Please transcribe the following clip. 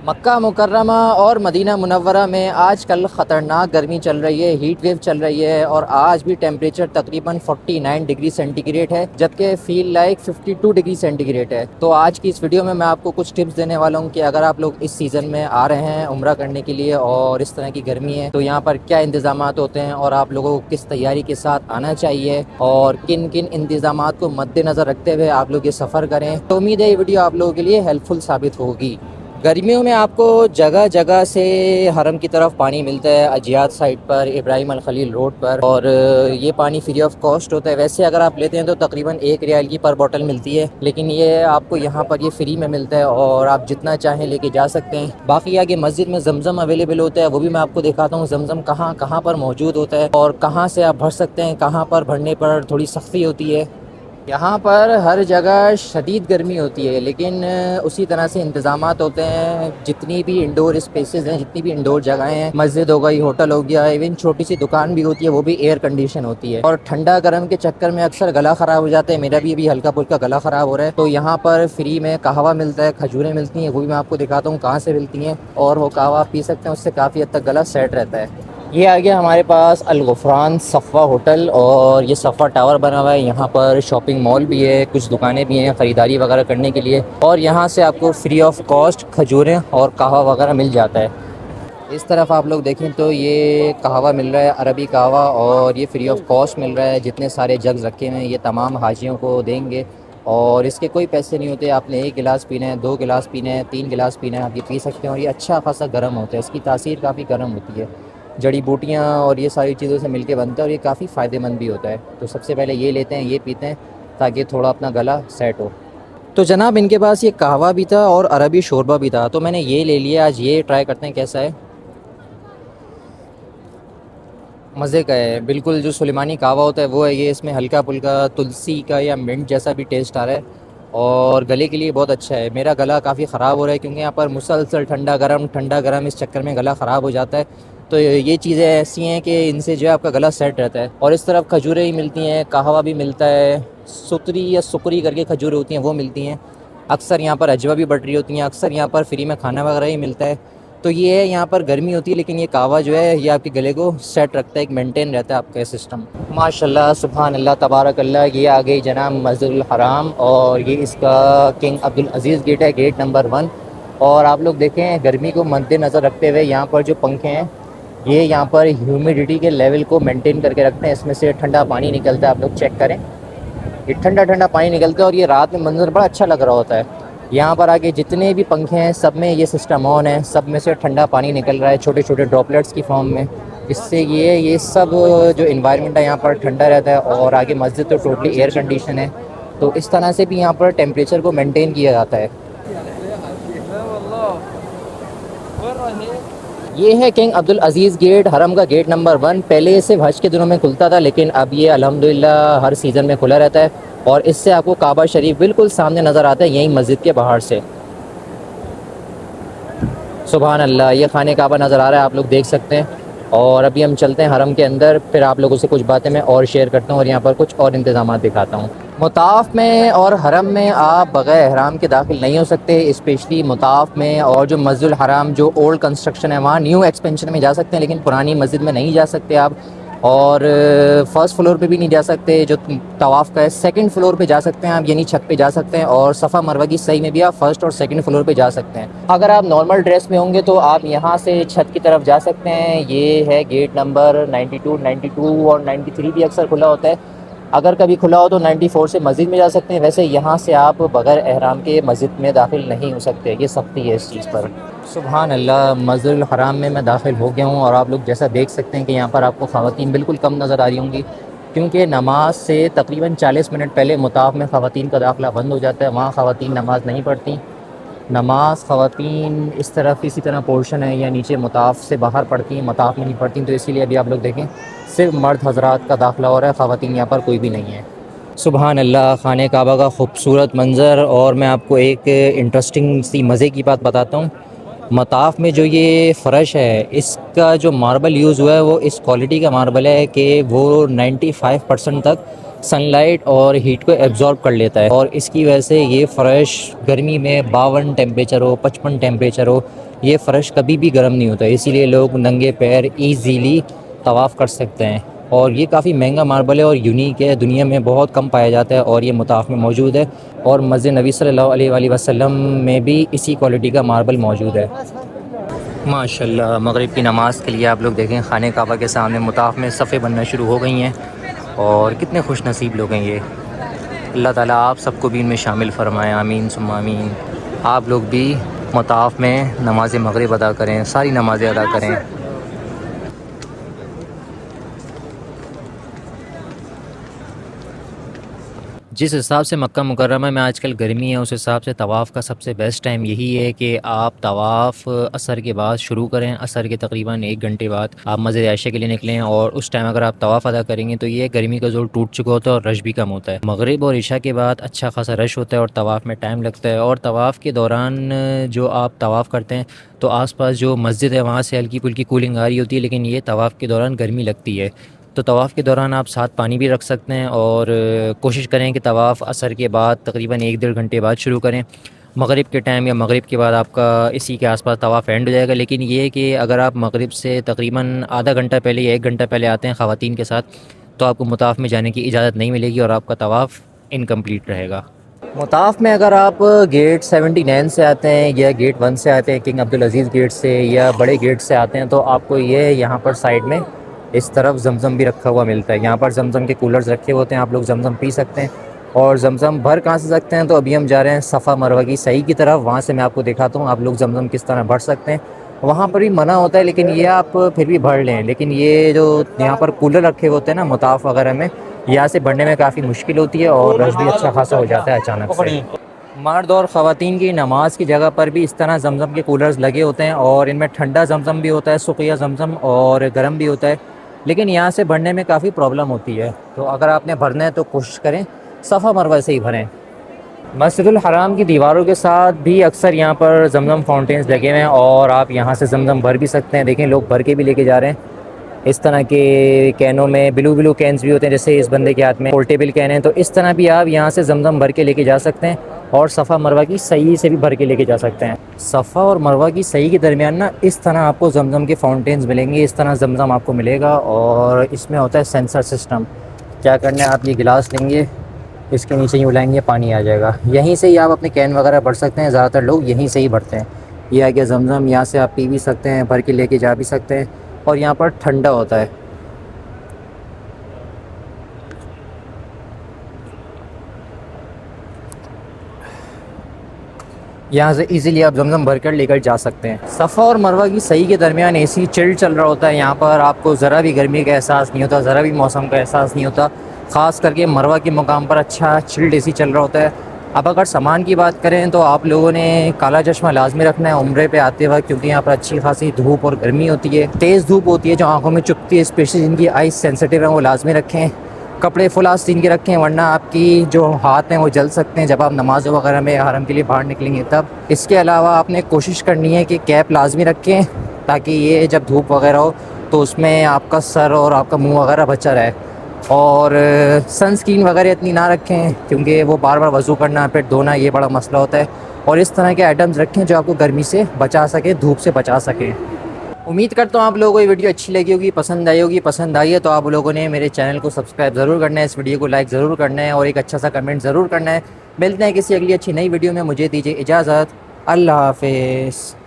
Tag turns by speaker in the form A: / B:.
A: मक्का मुकर्रमा और Medina Munawwara में आजकल ख़तरनाक गर्मी चल रही है, हीट वेव चल रही है और आज भी टेम्परेचर तकरीबन 49 डिग्री सेंटीग्रेड है, जबकि फ़ील लाइक 52 डिग्री सेंटीग्रेड है। तो आज की इस वीडियो में मैं आपको कुछ टिप्स देने वाला हूँ कि अगर आप लोग इस सीज़न में आ रहे हैं उम्रा करने के लिए और इस तरह की गर्मी है तो यहाँ पर क्या इंतज़ामात होते हैं और आप लोगों को किस तैयारी के साथ आना चाहिए और किन किन इंतज़ामात को मद्देनज़र रखते हुए आप लोग ये सफ़र करें। तो उम्मीद है ये वीडियो आप लोगों के लिए हेल्पफुल साबित होगी। गर्मियों में आपको जगह जगह से हरम की तरफ पानी मिलता है, अजियात साइड पर, इब्राहिम अल खलील रोड पर, और ये पानी फ्री ऑफ कॉस्ट होता है। वैसे अगर आप लेते हैं तो तकरीबन 1 रियाल की पर बोतल मिलती है, लेकिन ये आपको यहाँ पर ये फ्री में मिलता है और आप जितना चाहें लेके जा सकते हैं। बाकी आगे मस्जिद में जमज़म अवेलेबल होता है, वो भी मैं आपको दिखाता हूँ जमज़म कहाँ कहाँ पर मौजूद होता है और कहाँ से आप भर सकते हैं, कहाँ पर भरने पर थोड़ी सख्ती होती है। यहाँ पर हर जगह शदीद गर्मी होती है, लेकिन उसी तरह से इंतज़ामात होते हैं। जितनी भी इंडोर स्पेसेस हैं, जितनी भी इंडोर जगहें हैं, मस्जिद हो गई, होटल हो गया, इवन छोटी सी दुकान भी होती है, वो भी एयर कंडीशन होती है। और ठंडा गर्म के चक्कर में अक्सर गला ख़राब हो जाता है। मेरा भी अभी हल्का फुल्का गला ख़राब हो रहा है। तो यहाँ पर फ्री में कहवा मिलता है, खजूरें मिलती हैं, वो भी मैं आपको दिखाता हूँ कहाँ से मिलती हैं, और वो कहवा पी सकते हैं, उससे काफ़ी हद तक गला सेट रहता है। ये आ गया हमारे पास अल गुफ़रान सफ़ा होटल, और ये सफ़ा टावर बना हुआ है। यहाँ पर शॉपिंग मॉल भी है, कुछ दुकानें भी हैं ख़रीदारी वगैरह करने के लिए, और यहाँ से आपको फ्री ऑफ कॉस्ट खजूरें और कहवा वगैरह मिल जाता है। इस तरफ आप लोग देखें तो ये कहवा मिल रहा है, अरबी कहवा, और ये फ्री ऑफ कॉस्ट मिल रहा है। जितने सारे जग्स रखे हुए हैं ये तमाम हाजियों को देंगे और इसके कोई पैसे नहीं होते। आपने 1 गिलास पीना है, 2 गिलास पीना है, 3 गिलास पीना है, आप ये पी सकते हैं। और ये अच्छा खासा गर्म होता है, इसकी तासीर काफ़ी गर्म होती है। जड़ी बूटियाँ और ये सारी चीज़ों से मिलके बनता है और ये काफ़ी फ़ायदेमंद भी होता है। तो सबसे पहले ये लेते हैं, ये पीते हैं ताकि थोड़ा अपना गला सेट हो। तो जनाब इनके पास ये कहवा भी था और अरबी शोरबा भी था, तो मैंने ये ले लिया। आज ये ट्राई करते हैं कैसा है। मज़े का है, बिल्कुल जो सुलेमानी कहवा होता है वो है ये। इसमें हल्का फुल्का तुलसी का या मिंट जैसा भी टेस्ट आ रहा है और गले के लिए बहुत अच्छा है। मेरा गला काफ़ी ख़राब हो रहा है क्योंकि यहाँ पर मुसलसल ठंडा गरम इस चक्कर में गला ख़राब हो जाता है। तो ये चीज़ें ऐसी हैं कि इनसे जो है आपका गला सेट रहता है। और इस तरफ खजूरें ही मिलती हैं, कहवा भी मिलता है, सुतरी या सुकरी करके खजूरें होती हैं वो मिलती हैं। अक्सर यहाँ पर अजवा भी बट रही होती हैं। अक्सर यहाँ पर फ्री में खाना वगैरह ही मिलता है। तो ये है, यहाँ पर गर्मी होती है लेकिन ये कहवा जो है ये आपके गले को सेट रखता है, एक मेंटेन रहता है आपका सिस्टम। माशाल्लाह, सुभान अल्लाह, तबारक अल्लाह। ये आ गई जनाब मस्जिदुल हराम और ये इसका किंग अब्दुल अज़ीज़ गेट है, गेट नंबर 1। और आप लोग देखें गर्मी को मद्देनज़र रखते हुए यहाँ पर जो पंखे हैं ये यहाँ पर ह्यूमिडिटी के लेवल को मेंटेन करके रखते हैं। इसमें से ठंडा पानी निकलता है, आप लोग चेक करें, ये ठंडा ठंडा पानी निकलता है और ये रात में मंजर बड़ा अच्छा लग रहा होता है। यहाँ पर आगे जितने भी पंखे हैं सब में ये सिस्टम ऑन है, सब में से ठंडा पानी निकल रहा है छोटे छोटे ड्रॉपलेट्स की फॉर्म में। इससे ये सब जो इन्वायरमेंट है यहाँ पर ठंडा रहता है। और आगे मस्जिद तो टोटली एयर कंडीशन है, तो इस तरह से भी यहाँ पर टेम्परेचर को मेंटेन किया जाता है। ये है किंग अब्दुल अज़ीज़ गेट, हरम का गेट नंबर 1। पहले इसे हज के दिनों में खुलता था लेकिन अब ये अल्हम्दुलिल्लाह हर सीज़न में खुला रहता है। और इससे आपको काबा शरीफ बिल्कुल सामने नज़र आता है, यहीं मस्जिद के बाहर से। सुभान अल्लाह, ये खाने काबा नज़र आ रहा है, आप लोग देख सकते हैं। और अभी हम चलते हैं हरम के अंदर, फिर आप लोगों से कुछ बातें मैं और शेयर करता हूँ और यहाँ पर कुछ और इंतज़ामात दिखाता हूँ। मुताफ़ में और हरम में आप बग़ैर एहराम के दाखिल नहीं हो सकते, स्पेशली मुताफ़ में। और जो मस्जिदुल हराम जो ओल्ड कंस्ट्रक्शन है वहाँ न्यू एक्सपेंशन में जा सकते हैं, लेकिन पुरानी मस्जिद में नहीं जा सकते आप। और फर्स्ट फ्लोर पे भी नहीं जा सकते जो तवाफ़ का है। सेकंड फ्लोर पे जा सकते हैं आप, यानी छत पे जा सकते हैं। और सफ़ा मरवा की सही में भी आप फर्स्ट और सेकंड फ्लोर पे जा सकते हैं। अगर आप नॉर्मल ड्रेस में होंगे तो आप यहाँ से छत की तरफ जा सकते हैं। ये है गेट नंबर 92 और 93 भी अक्सर खुला होता है। अगर कभी खुला हो तो 94 से मस्जिद में जा सकते हैं। वैसे यहाँ से आप बग़ैर एहराम के मस्जिद में दाखिल नहीं हो सकते, ये सख्ती है इस चीज़ पर। सुभान अल्लाह, मस्जिदुल हराम में मैं दाखिल हो गया हूँ और आप लोग जैसा देख सकते हैं कि यहाँ पर आपको ख़वातीन बिल्कुल कम नज़र आ रही होंगी, क्योंकि नमाज से तकरीबन 40 मिनट पहले मुताफ़ में ख़वातीन का दाखिला बंद हो जाता है। वहाँ ख़वातीन नमाज़ नहीं पढ़ती। नमाज ख़वातीन इस तरफ इसी तरह पोर्शन है या नीचे मुताफ़ से बाहर पढ़ती हैं, मुताफ़ में नहीं पढ़ती। तो इसीलिए अभी आप लोग देखें सिर्फ मर्द हज़रात का दाखिला हो रहा है, ख़वातीन यहाँ पर कोई भी नहीं है। सुभान अल्लाह, खाने काबा का खूबसूरत मंज़र। और मैं आपको एक इंटरेस्टिंग सी मज़े की बात बताता हूँ। मताफ़ में जो ये फ़र्श है इसका जो मार्बल यूज़ हुआ है वो इस क्वालिटी का मार्बल है कि वो 95% तक सनलाइट और हीट को एब्ज़ॉर्ब कर लेता है। और इसकी वजह से ये फ़र्श गर्मी में 52 टेम्परेचर हो, 55 टेम्परेचर हो, ये फ़र्श कभी भी गर्म नहीं होता, इसीलिए लोग नंगे पैर ईज़िली तवाफ़ कर सकते हैं। और ये काफ़ी महंगा मार्बल है और यूनिक है, दुनिया में बहुत कम पाया जाता है और ये मुताफ़ में मौजूद है। और मस्जिद नबी सल्लल्लाहु अलैहि वसल्लम में भी इसी क्वालिटी का मार्बल मौजूद है। माशाल्लाह, मगरिब की नमाज़ के लिए आप लोग देखें खाने काबा के सामने मुताफ़ में सफ़े बनना शुरू हो गई हैं और कितने खुश नसीब लोग हैं ये। अल्लाह ताला आप सबको भी इनमें शामिल फ़रमाएँ, आमीन सुम्मा आमीन। आप लोग भी मुताफ़ में नमाज़ मगरिब अदा करें, सारी नमाज़ें अदा करें। जिस हिसाब से मक्का मुकर्रमा में आजकल गर्मी है, उस हिसाब से तवाफ़ का सबसे बेस्ट टाइम यही है कि आप तवाफ़ असर के बाद शुरू करें। असर के तकरीबन 1 घंटे बाद आप मस्जिद आयशा के लिए निकलें और उस टाइम अगर आप तवाफ़ अदा करेंगे तो ये गर्मी का ज़ोर टूट चुका होता है और रश भी कम होता है। मगरिब और इशा के बाद अच्छा खासा रश होता है और तवाफ़ में टाइम लगता है। और तवाफ़ के दौरान जो आप तवाफ़ करते हैं तो आसपास जो मस्जिद है वहाँ से हल्की फुल्की कूलिंग आ रही होती है, लेकिन ये तवाफ़ के दौरान गर्मी लगती है। तो तवाफ़ के दौरान आप साथ पानी भी रख सकते हैं और कोशिश करें कि तवाफ़ असर के बाद तकरीबन 1 डेढ़ घंटे बाद शुरू करें। मगरिब के टाइम या मगरिब के बाद आपका इसी के आसपास तवाफ़ एंड हो जाएगा। लेकिन ये कि अगर आप मगरिब से तकरीबन आधा घंटा पहले या 1 घंटा पहले आते हैं ख़वातीन के साथ, तो आपको मुताफ़ में जाने की इजाज़त नहीं मिलेगी और आपका तवाफ़ इनकम्प्लीट रहेगा। मुताफ़ में अगर आप गेट 79 से आते हैं या गेट 1 से आते हैं, किंग अब्दुल अज़ीज़ गेट से या बड़े गेट से आते हैं, तो आपको ये यहाँ पर साइड में इस तरफ ज़मज़म भी रखा हुआ मिलता है। यहाँ पर ज़मज़म के कूलर्स रखे होते हैं, आप लोग ज़मज़म पी सकते हैं। और ज़मज़म भर कहाँ से सकते हैं, तो अभी हम जा रहे हैं सफ़ा मरवा की सही की तरफ, वहाँ से मैं आपको दिखाता हूँ आप लोग ज़मज़म किस तरह भर सकते हैं। वहाँ पर भी मना होता है, लेकिन ये आप फिर भी भर लें। लेकिन ये जो यहाँ पर कूलर रखे होते हैं ना मुताफ़ वगैरह में, यहाँ से भरने में काफ़ी मुश्किल होती है और रश भी अच्छा खासा हो जाता है अचानक से। मर्द और ख़वातीन की नमाज़ की जगह पर भी इस तरह ज़मज़म के कूलर्स लगे होते हैं और इनमें ठंडा ज़मज़म भी होता है, सुक़िया ज़मज़म, और गर्म भी होता है। लेकिन यहाँ से भरने में काफ़ी प्रॉब्लम होती है, तो अगर आपने भरना है तो कोशिश करें सफ़ा मरवा से ही भरें। मस्जिदुल हराम की दीवारों के साथ भी अक्सर यहाँ पर ज़मज़म फाउंटेन्स लगे हुए हैं और आप यहाँ से ज़मज़म भर भी सकते हैं। देखें लोग भर के भी लेके जा रहे हैं। इस तरह के कैनों में ब्लू कैन्स भी होते हैं, जैसे इस बंदे के हाथ में पोर्टेबल कैन है, तो इस तरह भी आप यहाँ से ज़मज़म भर के लेके जा सकते हैं और सफ़ा मरवा की सही से भी भर के लेके जा सकते हैं। सफ़ा और मरवा की सही के दरमियान ना इस तरह आपको ज़मज़म के फाउंटेन्स मिलेंगे, इस तरह ज़मज़म आपको मिलेगा और इसमें होता है सेंसर सिस्टम। क्या करना है, आप ये गिलास लेंगे, इसके नीचे ही उलाएंगे, पानी आ जाएगा। यहीं से ही आप अपने कैन वगैरह भर सकते हैं, ज़्यादातर लोग यहीं से ही भरते हैं। ये आ गया ज़मज़म, यहाँ से आप पी भी सकते हैं, भर के लेके जा भी सकते हैं और यहाँ पर ठंडा होता है। यहाँ से इजीली आप ज़मज़म भर कर लेकर जा सकते हैं। सफ़ा और मरवा की सही के दरमियान एसी चिल्ड चल रहा होता है, यहाँ पर आपको ज़रा भी गर्मी का एहसास नहीं होता, ज़रा भी मौसम का एहसास नहीं होता। ख़ास करके मरवा के मुकाम पर अच्छा चिल्ड एसी चल रहा होता है। अब अगर सामान की बात करें तो आप लोगों ने काला चश्मा लाजमी रखना है उम्रे पे आते वक्त, क्योंकि यहाँ पर अच्छी खासी धूप और गर्मी होती है, तेज़ धूप होती है जो आँखों में चुभती है, स्पेशली जिनकी आइज़ सेंसिटिव है वो लाजमी रखें। कपड़े फुल आस्तीन के रखें, वरना आपकी जो हाथ हैं वो जल सकते हैं जब आप नमाज वगैरह में हरम के लिए बाहर निकलेंगे तब। इसके अलावा आपने कोशिश करनी है कि कैप लाजमी रखें, ताकि ये जब धूप वगैरह हो तो उसमें आपका सर और आपका मुंह वगैरह बचा रहे। और सनस्क्रीन वगैरह इतनी ना रखें, क्योंकि वो बार बार वज़ू करना फिर धोना ये बड़ा मसला होता है। और इस तरह के आइटम्स रखें जो आपको गर्मी से बचा सके, धूप से बचा सकें। उम्मीद करता हूँ आप लोगों को ये वीडियो अच्छी लगी होगी, पसंद आई होगी। पसंद आई है तो आप लोगों ने मेरे चैनल को सब्सक्राइब ज़रूर करना है, इस वीडियो को लाइक ज़रूर करना है और एक अच्छा सा कमेंट ज़रूर करना है। मिलते हैं किसी अगली अच्छी नई वीडियो में, मुझे दीजिए इजाज़त। अल्लाह हाफ़िज़।